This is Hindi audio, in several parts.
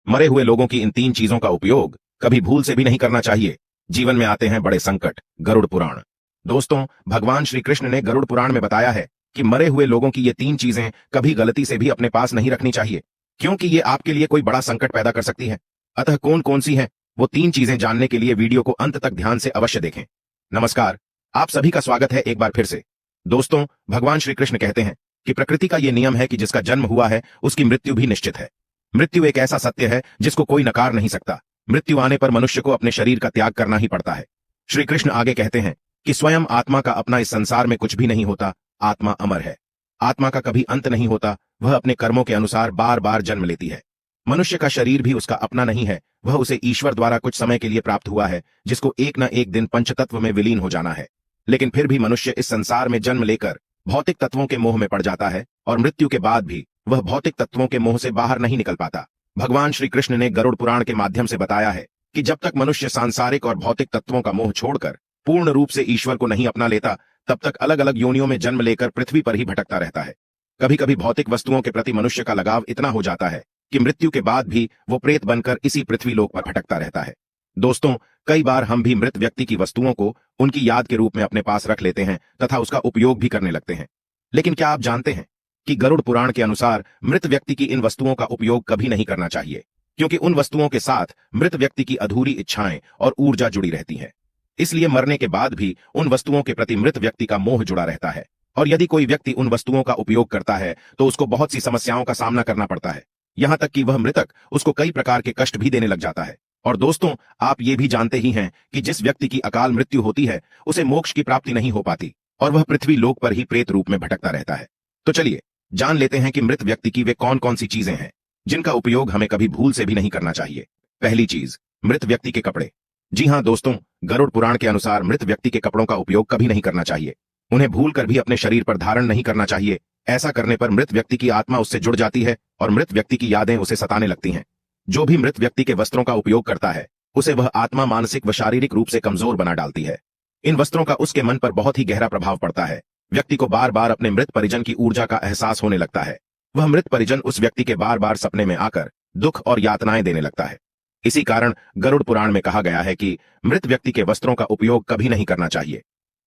मरे हुए लोगों की इन तीन चीजों का उपयोग कभी भूल से भी नहीं करना चाहिए। जीवन में आते हैं बड़े संकट। गरुड़ पुराण। दोस्तों, भगवान श्री कृष्ण ने गरुड़ पुराण में बताया है कि मरे हुए लोगों की ये तीन चीजें कभी गलती से भी अपने पास नहीं रखनी चाहिए, क्योंकि ये आपके लिए कोई बड़ा संकट पैदा कर सकती है। अतः कौन कौन सी हैं वो तीन चीजें जानने के लिए वीडियो को अंत तक ध्यान से अवश्य देखें। नमस्कार, आप सभी का स्वागत है एक बार फिर से। दोस्तों, भगवान श्री कृष्ण कहते हैं कि प्रकृति का ये नियम है कि जिसका जन्म हुआ है उसकी मृत्यु भी निश्चित है। मृत्यु एक ऐसा सत्य है जिसको कोई नकार नहीं सकता। मृत्यु आने पर मनुष्य को अपने शरीर का त्याग करना ही पड़ता है। श्री कृष्ण आगे कहते हैं कि स्वयं आत्मा का अपना इस संसार में कुछ भी नहीं होता। आत्मा अमर है। आत्मा का कभी अंत नहीं होता। वह अपने कर्मों के अनुसार बार बार जन्म लेती है। मनुष्य का शरीर भी उसका अपना नहीं है। वह उसे ईश्वर द्वारा कुछ समय के लिए प्राप्त हुआ है, जिसको एक न एक दिन पंचतत्व में विलीन हो जाना है। लेकिन फिर भी मनुष्य इस संसार में जन्म लेकर भौतिक तत्वों के मोह में पड़ जाता है और मृत्यु के बाद भी वह भौतिक तत्वों के मोह से बाहर नहीं निकल पाता। भगवान श्री कृष्ण ने गरुड़ पुराण के माध्यम से बताया है कि जब तक मनुष्य सांसारिक और भौतिक तत्वों का मोह छोड़कर पूर्ण रूप से ईश्वर को नहीं अपना लेता, तब तक अलग अलग योनियों में जन्म लेकर पृथ्वी पर ही भटकता रहता है। कभी कभी भौतिक वस्तुओं के प्रति मनुष्य का लगाव इतना हो जाता है कि मृत्यु के बाद भी वो प्रेत बनकर इसी पृथ्वी लोक पर भटकता रहता है। दोस्तों, कई बार हम भी मृत व्यक्ति की वस्तुओं को उनकी याद के रूप में अपने पास रख लेते हैं तथा उसका उपयोग भी करने लगते हैं। लेकिन क्या आप जानते हैं कि गरुड़ पुराण के अनुसार मृत व्यक्ति की इन वस्तुओं का उपयोग कभी नहीं करना चाहिए, क्योंकि उन वस्तुओं के साथ मृत व्यक्ति की अधूरी इच्छाएं और ऊर्जा जुड़ी रहती है। इसलिए मरने के बाद भी उन वस्तुओं के प्रति मृत व्यक्ति का मोह जुड़ा रहता है, और यदि कोई व्यक्ति उन वस्तुओं का उपयोग करता है तो उसको बहुत सी समस्याओं का सामना करना पड़ता है। यहां तक कि वह मृतक उसको कई प्रकार के कष्ट भी देने लग जाता है। और दोस्तों, आप ये भी जानते ही हैं कि जिस व्यक्ति की अकाल मृत्यु होती है उसे मोक्ष की प्राप्ति नहीं हो पाती और वह पृथ्वी लोक पर ही प्रेत रूप में भटकता रहता है। तो चलिए जान लेते हैं कि मृत व्यक्ति की वे कौन कौन सी चीजें हैं जिनका उपयोग हमें कभी भूल से भी नहीं करना चाहिए। पहली चीज, मृत व्यक्ति के कपड़े। जी हां दोस्तों, गरुड़ पुराण के अनुसार मृत व्यक्ति के कपड़ों का उपयोग कभी नहीं करना चाहिए। उन्हें भूल कर भी अपने शरीर पर धारण नहीं करना चाहिए। ऐसा करने पर मृत व्यक्ति की आत्मा उससे जुड़ जाती है और मृत व्यक्ति की यादें उसे सताने लगती हैं। जो भी मृत व्यक्ति के वस्त्रों का उपयोग करता है उसे वह आत्मा मानसिक व शारीरिक रूप से कमजोर बना डालती है। इन वस्त्रों का उसके मन पर बहुत ही गहरा प्रभाव पड़ता है। व्यक्ति को बार बार अपने मृत परिजन की ऊर्जा का एहसास होने लगता है। वह मृत परिजन उस व्यक्ति के बार बार सपने में आकर दुख और यातनाएं देने लगता है। इसी कारण गरुड़ पुराण में कहा गया है कि मृत व्यक्ति के वस्त्रों का उपयोग कभी नहीं करना चाहिए।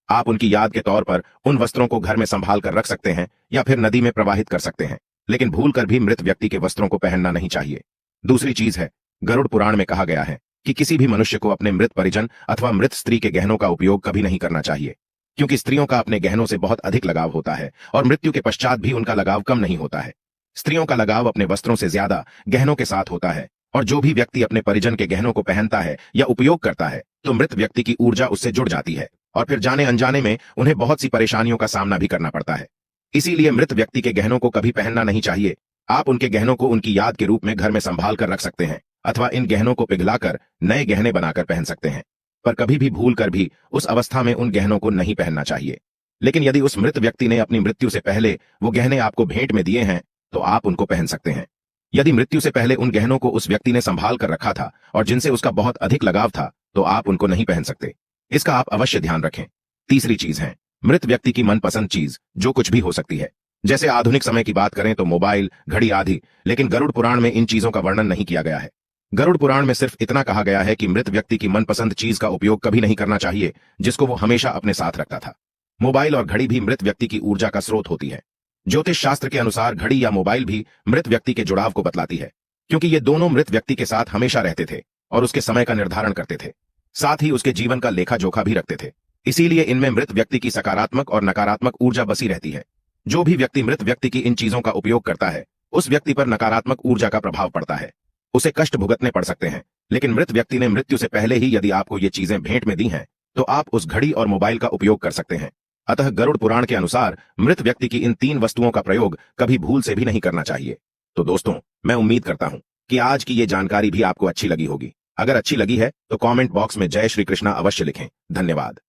आप उनकी याद के तौर पर उन वस्त्रों को घर में संभाल कर रख सकते हैं या फिर नदी में प्रवाहित कर सकते हैं, लेकिन भूलकर भी मृत व्यक्ति के वस्त्रों को पहनना नहीं चाहिए। दूसरी चीज है, गरुड़ पुराण में कहा गया है कि किसी भी मनुष्य को अपने मृत परिजन अथवा मृत स्त्री के गहनों का उपयोग कभी नहीं करना चाहिए, क्योंकि स्त्रियों का अपने गहनों से बहुत अधिक लगाव होता है और मृत्यु के पश्चात भी उनका लगाव कम नहीं होता है। स्त्रियों का लगाव अपने वस्त्रों से ज्यादा गहनों के साथ होता है, और जो भी व्यक्ति अपने परिजन के गहनों को पहनता है या उपयोग करता है तो मृत व्यक्ति की ऊर्जा उससे जुड़ जाती है और फिर जाने अनजाने में उन्हें बहुत सी परेशानियों का सामना भी करना पड़ता है। इसीलिए मृत व्यक्ति के गहनों को कभी पहनना नहीं चाहिए। आप उनके गहनों को उनकी याद के रूप में घर में संभाल कर रख सकते हैं अथवा इन गहनों को पिघलाकर नए गहने बनाकर पहन सकते हैं, पर कभी भी भूल कर भी उस अवस्था में उन गहनों को नहीं पहनना चाहिए। लेकिन यदि उस मृत व्यक्ति ने अपनी मृत्यु से पहले वो गहने आपको भेंट में दिए हैं तो आप उनको पहन सकते हैं। यदि मृत्यु से पहले उन गहनों को उस व्यक्ति ने संभाल कर रखा था और जिनसे उसका बहुत अधिक लगाव था तो आप उनको नहीं पहन सकते। इसका आप अवश्य ध्यान रखें। तीसरी चीज है, मृत व्यक्ति की मनपसंद चीज जो कुछ भी हो सकती है। जैसे आधुनिक समय की बात करें तो मोबाइल, घड़ी आदि, लेकिन गरुड़ पुराण में इन चीजों का वर्णन नहीं किया गया है। गरुड़ पुराण में सिर्फ इतना कहा गया है कि मृत व्यक्ति की मनपसंद चीज का उपयोग कभी नहीं करना चाहिए जिसको वो हमेशा अपने साथ रखता था। मोबाइल और घड़ी भी मृत व्यक्ति की ऊर्जा का स्रोत होती है। ज्योतिष शास्त्र के अनुसार घड़ी या मोबाइल भी मृत व्यक्ति के जुड़ाव को बतलाती है, क्योंकि ये दोनों मृत व्यक्ति के साथ हमेशा रहते थे और उसके समय का निर्धारण करते थे, साथ ही उसके जीवन का लेखा जोखा भी रखते थे। इसीलिए इनमें मृत व्यक्ति की सकारात्मक और नकारात्मक ऊर्जा बसी रहती है। जो भी व्यक्ति मृत व्यक्ति की इन चीजों का उपयोग करता है उस व्यक्ति पर नकारात्मक ऊर्जा का प्रभाव पड़ता है। उसे कष्ट भुगतने पड़ सकते हैं। लेकिन मृत व्यक्ति ने मृत्यु से पहले ही यदि आपको ये चीजें भेंट में दी हैं तो आप उस घड़ी और मोबाइल का उपयोग कर सकते हैं। अतः गरुड़ पुराण के अनुसार मृत व्यक्ति की इन तीन वस्तुओं का प्रयोग कभी भूल से भी नहीं करना चाहिए। तो दोस्तों, मैं उम्मीद करता हूं कि आज की ये जानकारी भी आपको अच्छी लगी होगी। अगर अच्छी लगी है तो कमेंट बॉक्स में जय श्री कृष्णा अवश्य लिखें। धन्यवाद।